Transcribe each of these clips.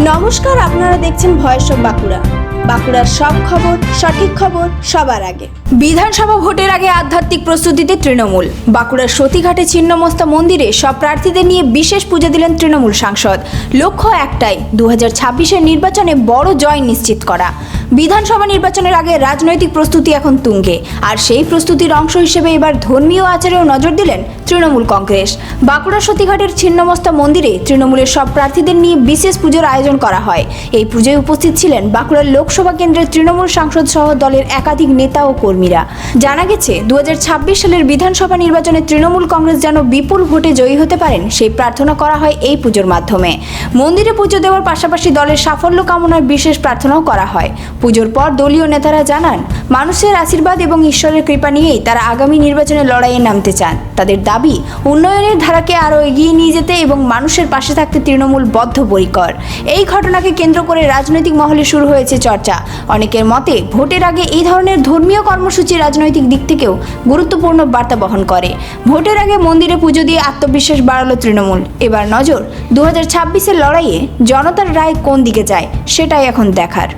নমস্কার, আপনারা দেখছেন ভয়েস অফ বাঁকুড়া। বাঁকুড়ার সব খবর, সঠিক খবর সবার আগে। বিধানসভা ভোটের আগে আধ্যাত্মিক প্রস্তুতিতে তৃণমূল। বাঁকুড়ার সতীঘাটে ছিন্নমস্তা মন্দিরে সব প্রার্থীদের নিয়ে বিশেষ পুজো দিলেন তৃণমূল সাংসদ। লক্ষ্য একটাই, 2026-এর নির্বাচনে বড় জয় নিশ্চিত করা। বিধানসভা নির্বাচনের আগে রাজনৈতিক প্রস্তুতি এখন তুঙ্গে, আর সেই প্রস্তুতির অংশ হিসেবে এবার ধর্মীয় আচারেও নজর দিলেন তৃণমূল কংগ্রেস। বাঁকুড়া সতীঘাটের ছিন্নমস্তা মন্দিরে তৃণমূলের সব প্রার্থীদের নিয়ে বিশেষ পুজোর আয়োজন করা হয়। এই পুজোয় উপস্থিত ছিলেন বাঁকুড়ার লোকসভা কেন্দ্রের তৃণমূল সাংসদ সহ দলের একাধিক নেতা ও কর্মীরা। জানা গেছে, 2026 সালের বিধানসভা নির্বাচনে তৃণমূল কংগ্রেস যেন বিপুল ভোটে জয়ী হতে পারেন, সেই প্রার্থনা করা হয় এই পুজোর মাধ্যমে। মন্দিরে পুজো দেওয়ার পাশাপাশি দলের সাফল্য কামনার বিশেষ প্রার্থনাও করা হয়। পুজোর পর দলীয় নেতারা জানান, মানুষের আশীর্বাদ এবং ঈশ্বরের কৃপা নিয়েই তারা আগামী নির্বাচনে লড়াইয়ে নামতে চান। তাদের দাবি, উন্নয়নের ধারাকে আরও এগিয়ে নিয়ে যেতে এবং মানুষের পাশে থাকতে তৃণমূল বদ্ধপরিকর। এই ঘটনাকে কেন্দ্র করে রাজনৈতিক মহলে শুরু হয়েছে চর্চা। অনেকের মতে, ভোটের আগে এই ধরনের ধর্মীয় কর্মসূচি রাজনৈতিক দিক থেকেও গুরুত্বপূর্ণ বার্তা বহন করে। ভোটের আগে মন্দিরে পুজো দিয়ে আত্মবিশ্বাস বাড়ালো তৃণমূল। এবার নজর 2026-এর লড়াইয়ে জনতার রায় কোন দিকে যায়, সেটাই এখন দেখার।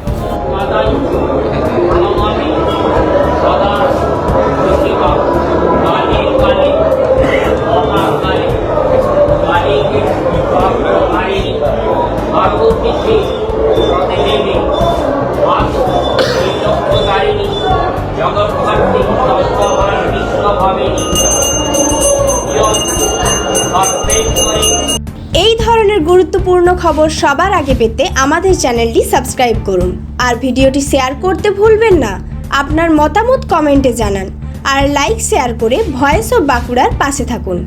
এই ধরনের গুরুত্বপূর্ণ খবর সবার আগে পেতে আমাদের চ্যানেলটি সাবস্ক্রাইব করুন আর ভিডিওটি শেয়ার করতে ভুলবেন না। আপনার মতামত কমেন্টে জানান আর লাইক শেয়ার করে ভয়েস অফ বাঁকুড়ার পাশে থাকুন।